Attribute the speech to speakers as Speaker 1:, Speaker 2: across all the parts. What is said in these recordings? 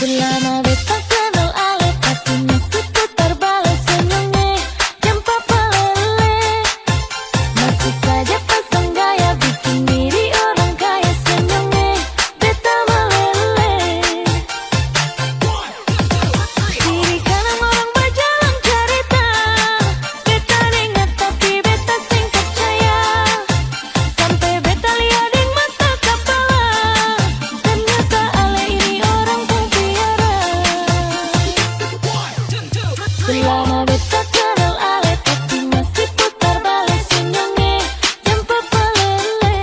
Speaker 1: Selama beta kenal ale, tapi masih putar balik senyumnya jempa pelele. Masih saja pasang gaya, bikin diri orang kaya senyumnya beta melele. Kiri kanan orang berjalan cerita, beta dengar tapi beta sing percaya. Sampai beta lihat ding mata kepala, ternyata ale ini orang pun piara. Selama beta kenal ale, tapi masih putar balik senyumnya jempa pelele.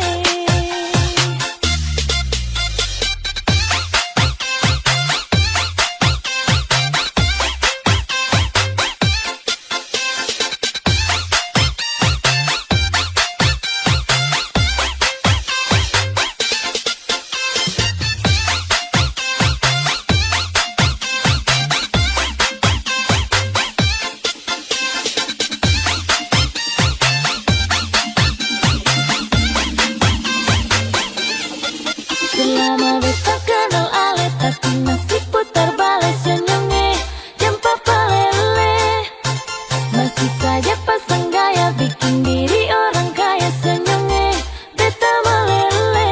Speaker 1: Selama beta kenal ale, tapi masih putar balik senyumnya jempa pelele. Masih saja pasang gaya, bikin diri orang kaya senyumnya beta melele.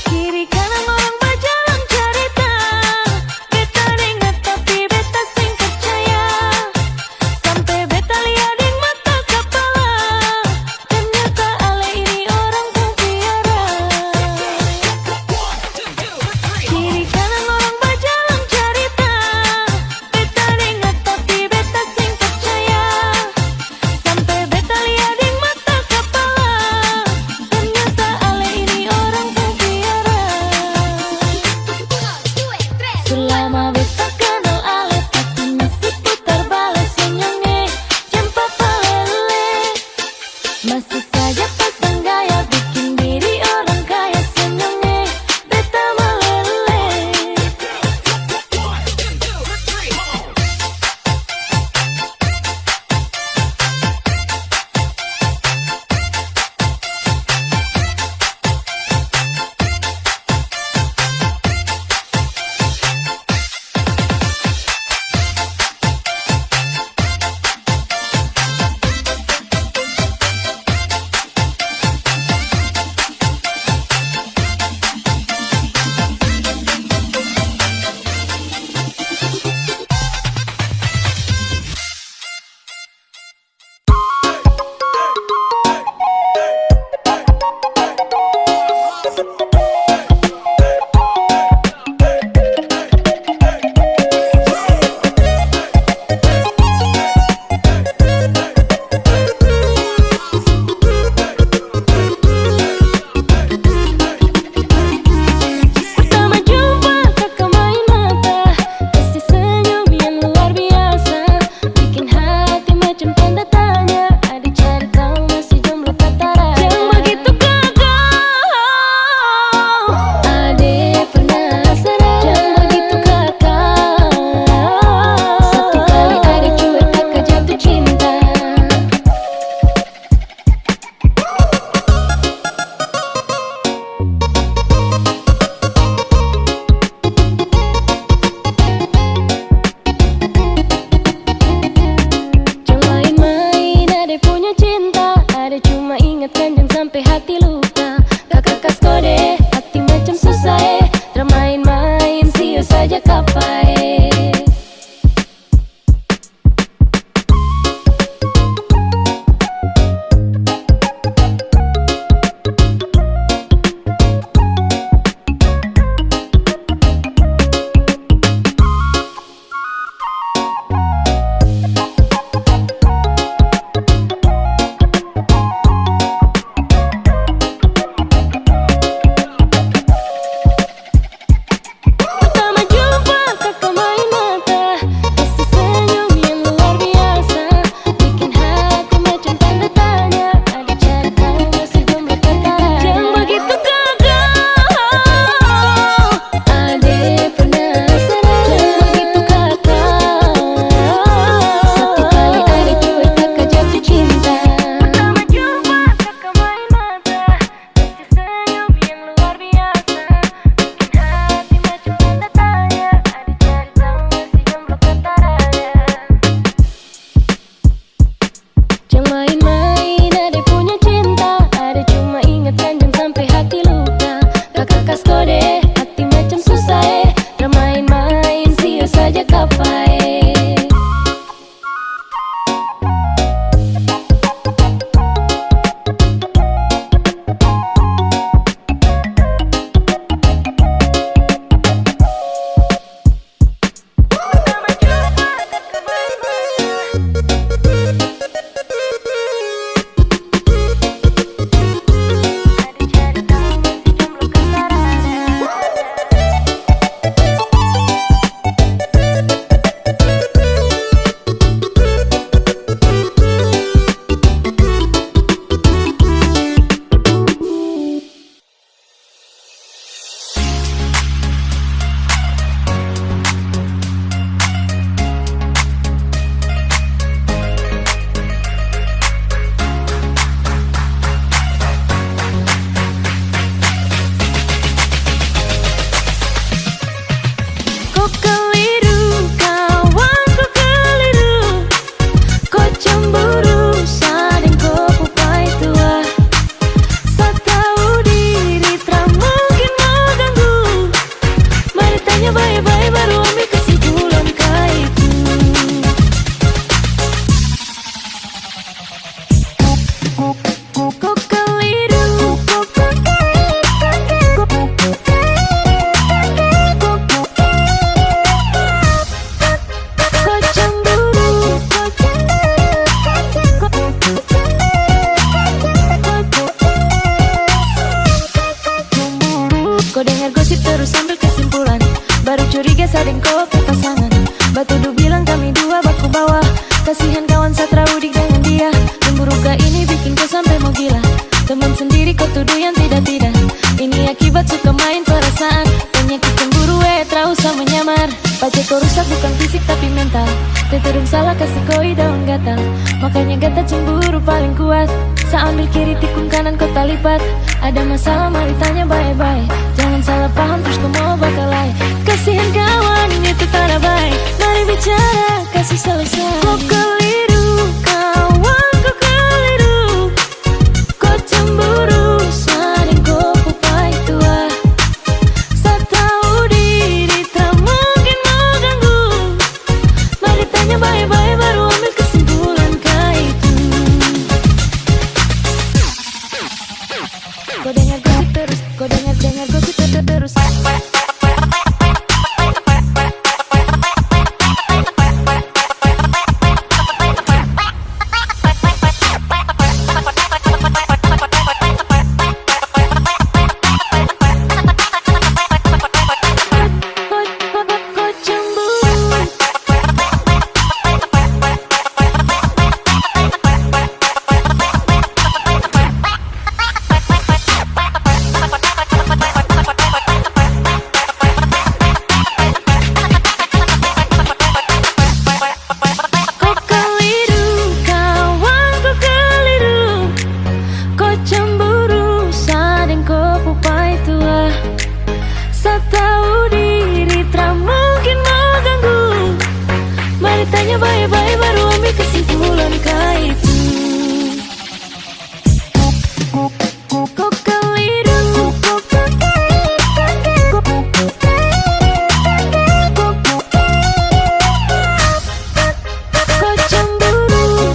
Speaker 1: Kiri kanan orang berjalan cerita, beta dengar tapi beta sing percaya. Sampai beta lihat ding mata kepala, ternyata ale ini orang pun piara. Kiri kanan orang berjalan cerita, beta dengar tapi beta sing percaya. Sampai beta lihat ding mata kepala, ternyata ale ini orang pun piara. Selama beta kenal ale, tapi masih putar balik senyumnya jempa pelele. Masih saja pasang gaya, bikin diri orang kaya senyumnya beta melele. Pertama jumpa kakak main mata, kasih senyum yang luar biasa, bikin hati macam tanda tanya. Adik cari tahu masih jomblo kata raya. Yang begitu kakak, adik penasaran. Yang begitu kakak, satu kali adik cuek kakak jatuh cinta. Jangan main-main, ade punya cinta. Ade cuma ingatkan jangan sampai hati luka. Kakak kas kode, hati macam susah Jangan main-main, siu saja kapai. Teman sendiri kau tuduh yang tidak-tidak. Ini akibat suka main perasaan. Penyakit cemburu terus sama menyamar. Pace kau rusak bukan fisik tapi mental. Terterung salah kasih koi daun gatal. Makanya gata cemburu paling kuat. Ambil kiri tikung kanan kau tak lipat. Ada masalah mari tanya baik-baik. Jangan salah paham terus kau mau bakalai. Kasihan kawan ini tuh tak baik. Mari bicara kasih selesai. Kau keliru kawan kau keliru. Kau cemburu sading kau pupai tua. Saya tahu diri tak mungkin mau ganggu. Mari tanya baik-baik baru ambil kesimpulan kah itu. Kau dengar gosip terus, kau dengar gosip terus. Tanya baik-baik baru ambil kesimpulan kah itu. Kau keliru. Kau cemburu.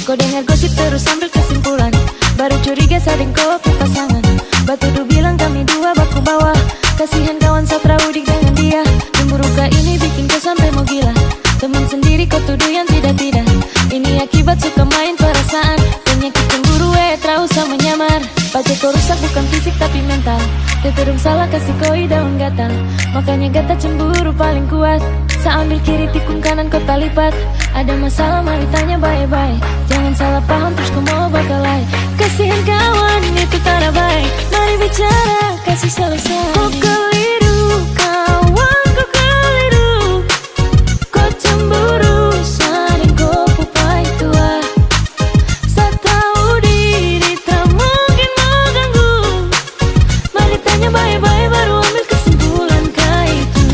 Speaker 1: Kau dengar gosip terus ambil kesimpulan. Baru curiga sading kau pasangan. Batudu bilang kami dua baku bawah. Kasihan kawan Satra udik dengan dia. Cemburu kah ini bikin kau sampai mau gila. Teman sendiri kau tuduh yang tidak-tidak. Ini akibat suka main perasaan. Penyakit cemburu terus sama menyamar. Pace kau rusak bukan fisik tapi mental. Terterung salah kasih koi daun gatal. Makanya gata cemburu paling kuat. Saya ambil kiri tikung kanan kau tak lipat. Ada masalah mari tanya baik-baik. Jangan salah paham terus kau mau bakalai. Kasihan kawan itu tak baik. Mari bicara kasih selesai. Kau keliru kawan kau keliru. Kau cemburu sading kau pupai tua. Saya tahu diri tak mungkin mau ganggu. Mari tanya baik-baik baru ambil kesimpulan kah itu.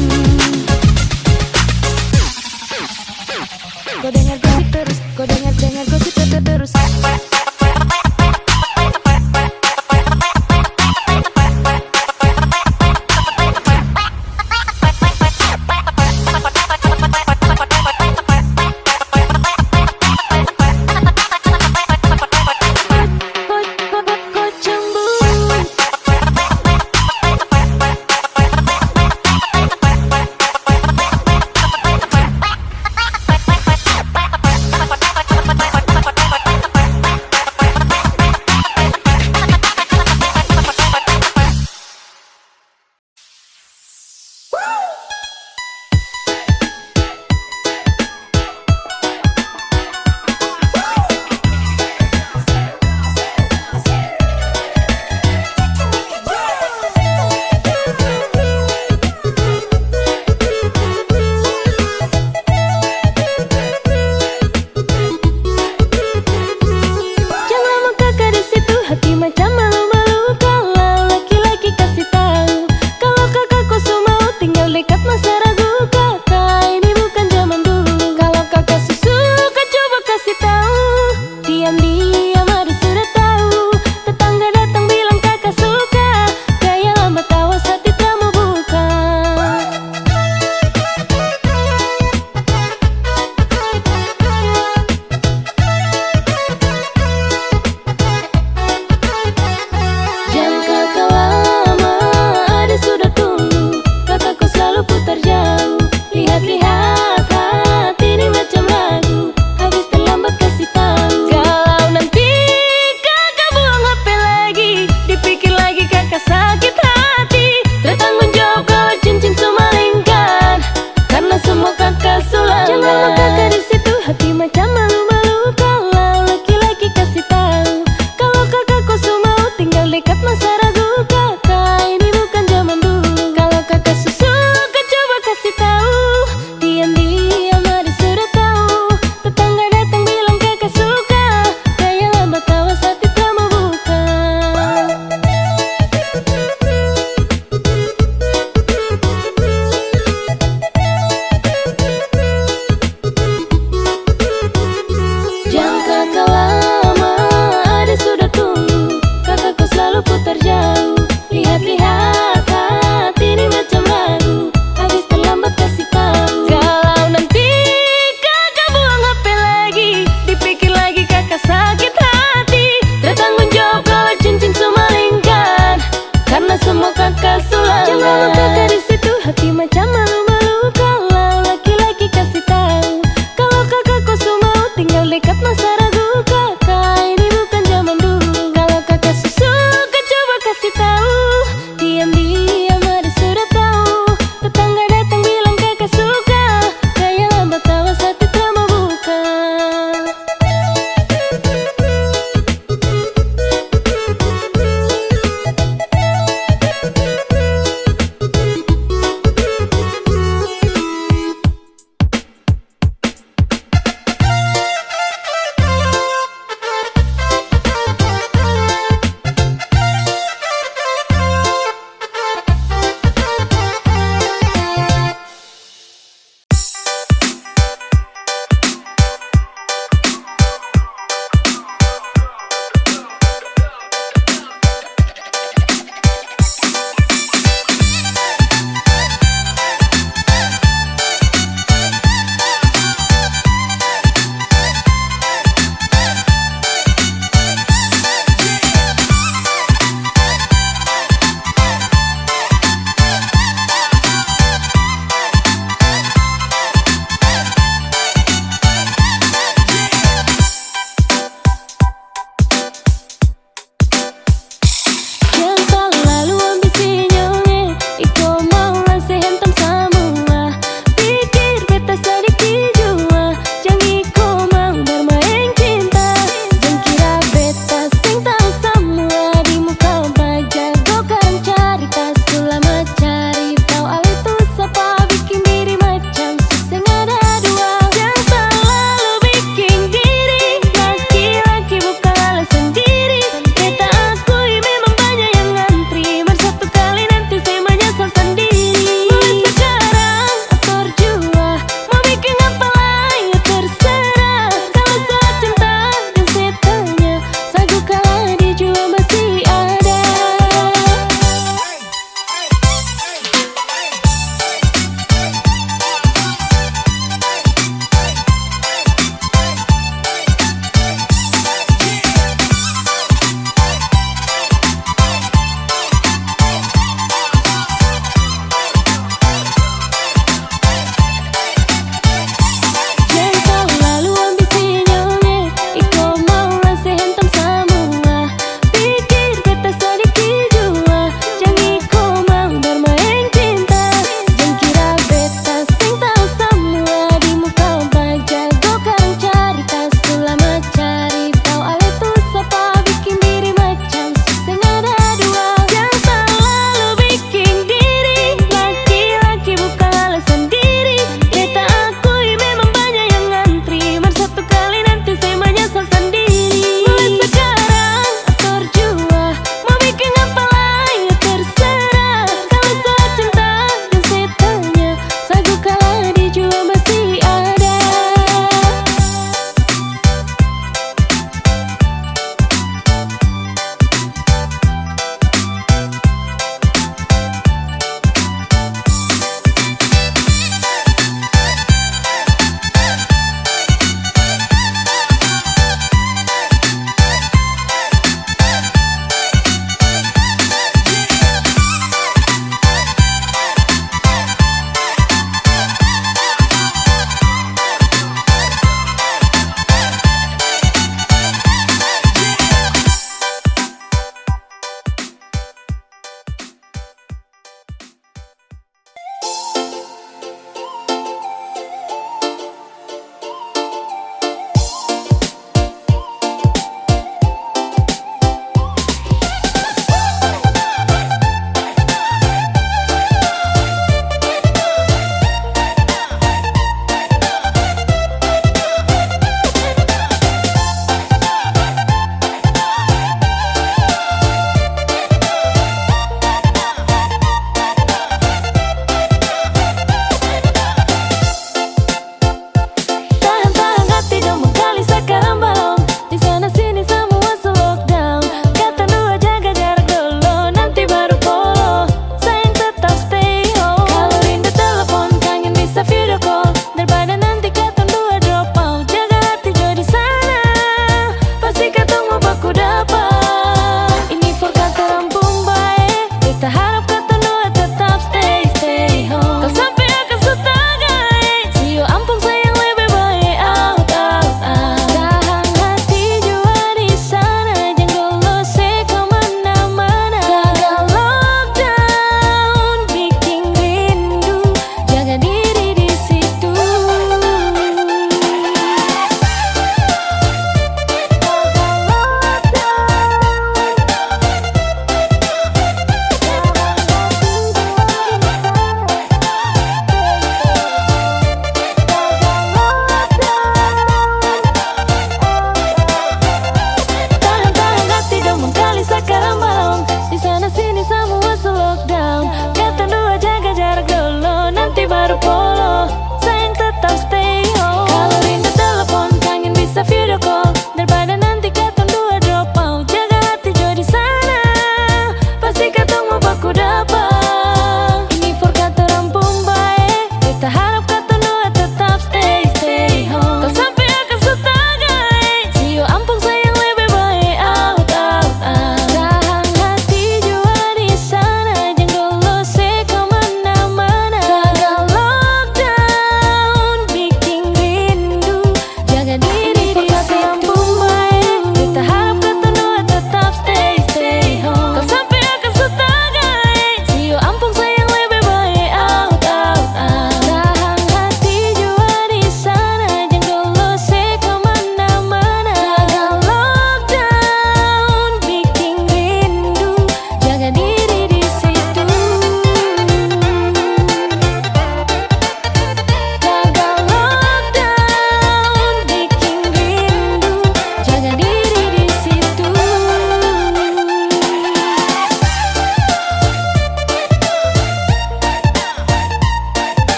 Speaker 1: Kau dengar gosip terus, kau dengar gosip terus. tahu, diam-diam ada sudah tahu. Tetangga datang bilang kakak suka, kayak lambat awas hati tak mau buka. Jangan kakak lama, ada sudah tunggu. Kakakku selalu putar jauh. Lihat-lihat hati ini macam lagu, habis terlambat kasih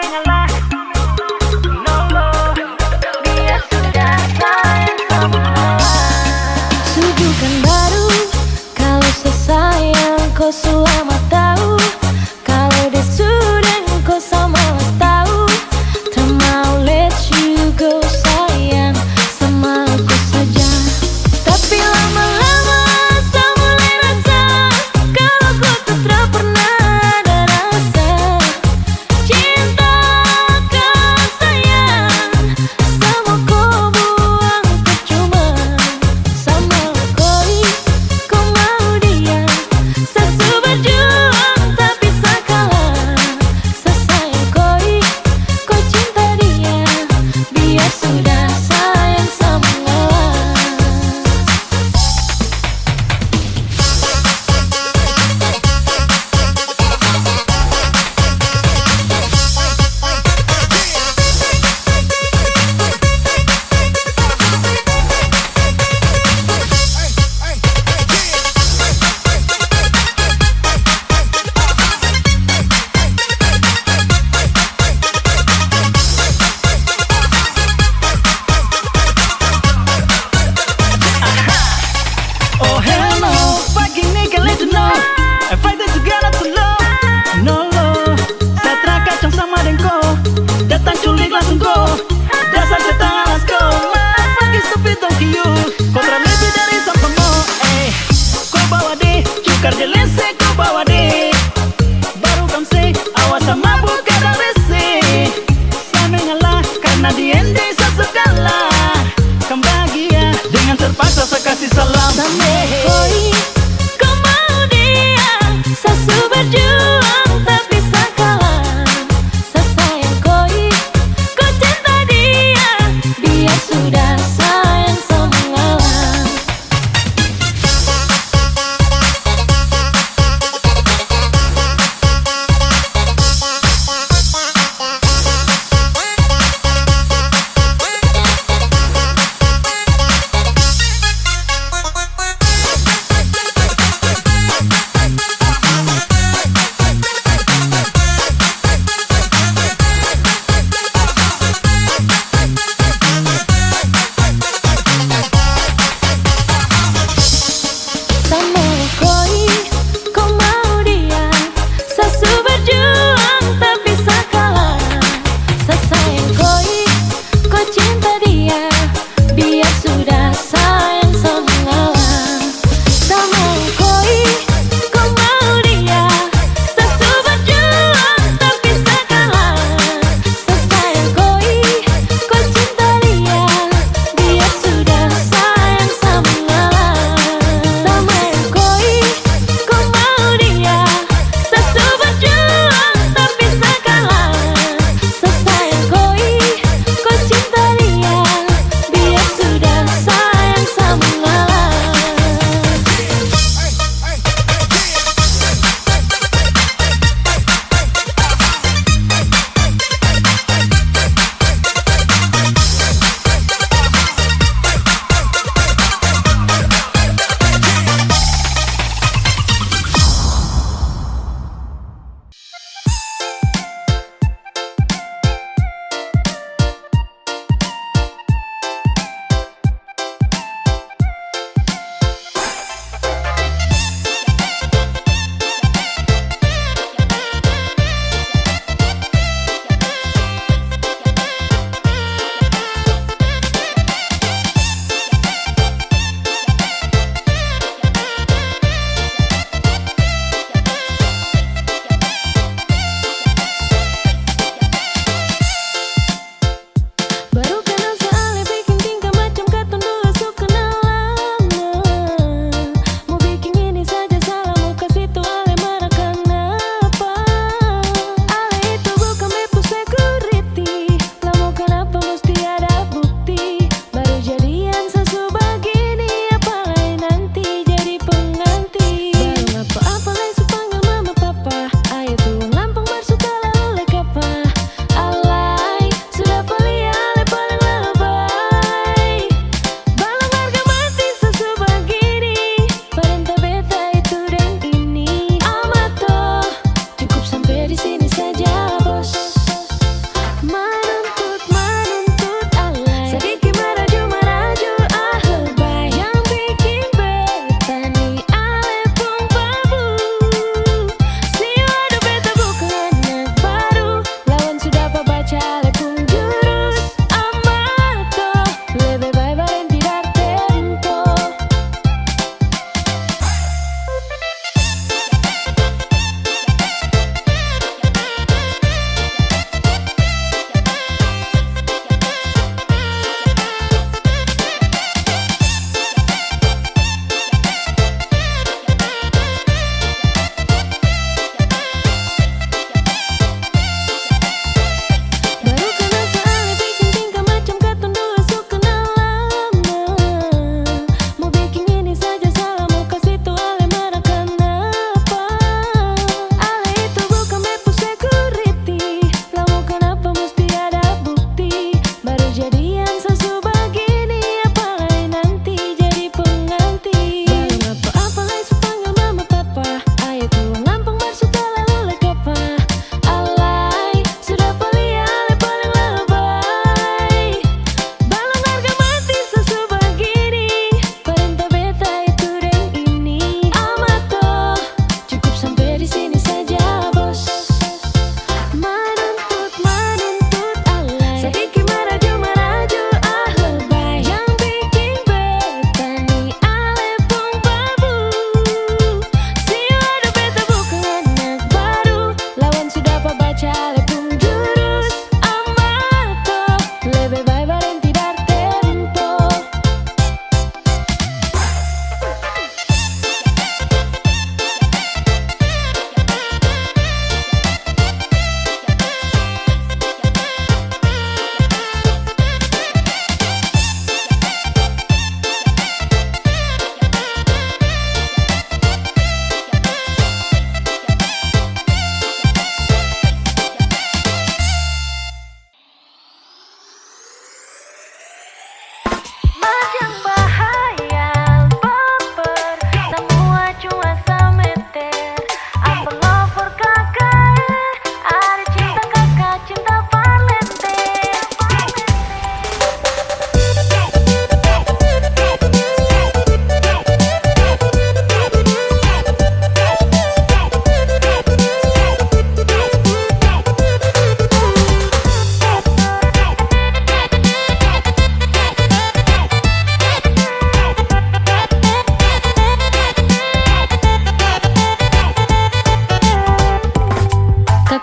Speaker 1: mengalah. No, dia sudah sayang sama suguhkan baru. Kalau sesayang kau selama tahu, kalau dia sudah kau sama tahu. Tak mau let you go sayang, sama aku saja. Tapi lama-lama saya mulai rasa kalau kau tuh tak pernah ada rasa cinta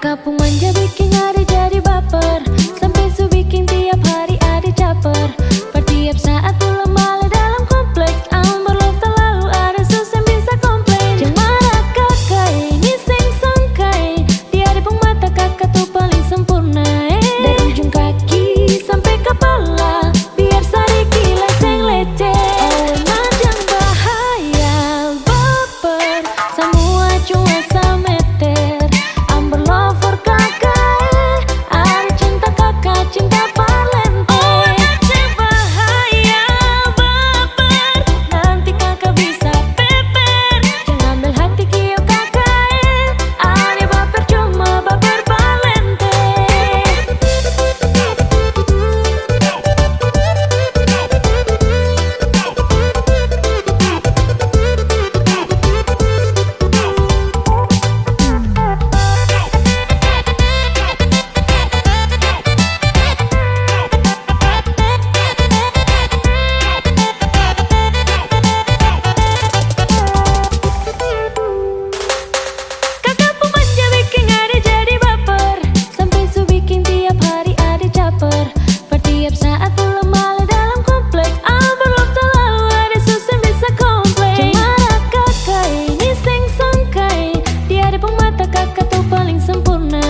Speaker 1: Kakak pun manja bikin hari jadi baper, sampai su bikin tiap hari ada caper. Per tiap saat pulang balik dalam kompleks, Amberlove terlalu ada sus yang bisa komplain. Jangan marah kakak, ini seng sangkai, di hari mata kakak tuh paling sempurna. Dari ujung kaki sampai kepala, biar sedikit leseng leceh. Oh macam bahaya baper, semua cuma semeter. Amberlove for kakak, ada cinta kakak, cinta parlente. Oh macam bahaya baper, nanti kakak bisa peper. Jangan ambil hati kio kakak, ada baper cuma baper parlente. Kakak pun manja bikin hari jadi baper, sampai su bikin tiap hari ada caper. Per tiap saat pulang balik dalam kompleks, Amberlove terlalu ada sus yang bisa komplain. Jangan marah kakak, ini seng sangkai, di hadapan mata kakak tuh paling sempurna.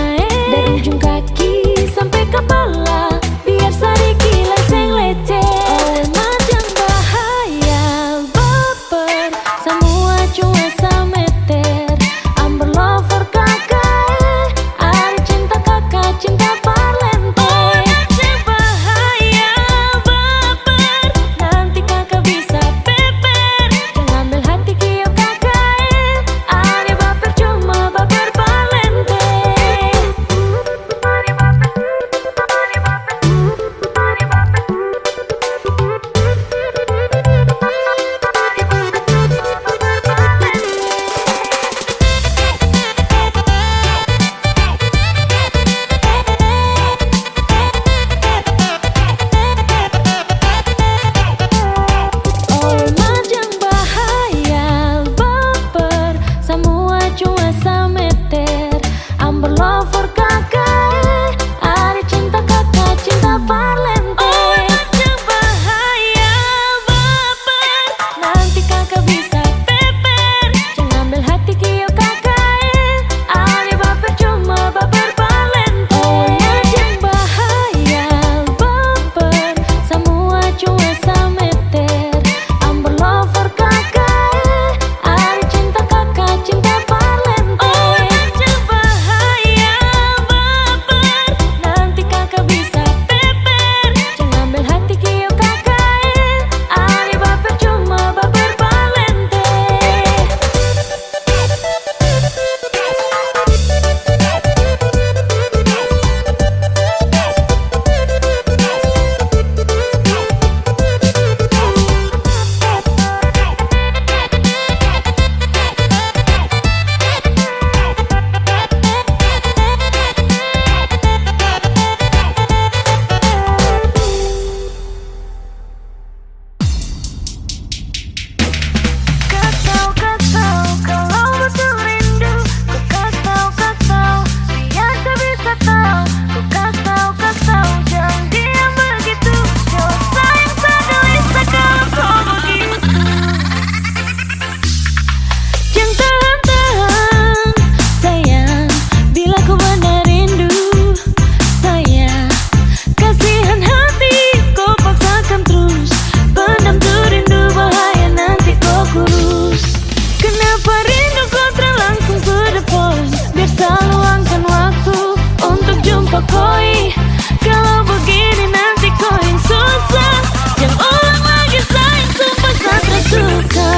Speaker 1: Dari ujung kaki sampai kepala, biar sedikit leseng leceh. Oh macam bahaya baper, semua cuma semeter. Amberlove for kakak, ada cinta kakak, cinta parlente. Oh macam bahaya baper, nanti kakak bisa peper. Jangan ambil hati kio kakak, ada baper cuma baper parlente. Oh macam bahaya baper, semua cuma semeter. Amberlove for kakak, ada cinta kakak, cinta parlente. Oh macam bahaya baper, nanti kakak bisa peper. Jangan ambil hati kio kakak, ada baper cuma baper parlente. Oh macam bahaya baper, semua cuma semeter. Amberlove for kakak, ada cinta kakak, cinta parlente. Oh macam bahaya baper, nanti kakak bisa peper. Jangan ambil hati kio kakak, ada baper cuma baper parlente. Kau tahu kalau betul rindu, kau tahu biar tak bisa tahu. Kau tahu jangan diam begitu, jauh sayang tak gelisah kalau kau begitu. Jangan tahan-tahan sayang, bila ku benar rindu sayang. Kasihan hati kau paksakan terus, pendam tuh rindu bahaya nanti kau kurus. Kenapa rindu kau terlangsung ke depan, biar selalu luangkan waktu untuk jumpa koi. Kalau begini nanti kau yang susah, jangan ulang lagi sayang, sumpah saya tersuka.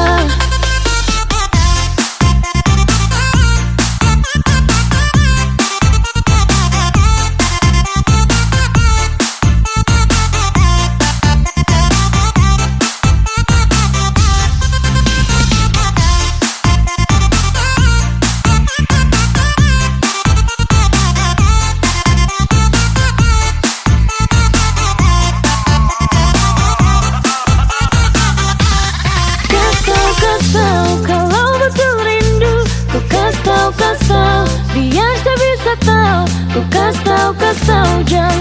Speaker 1: kasih tahu, jangan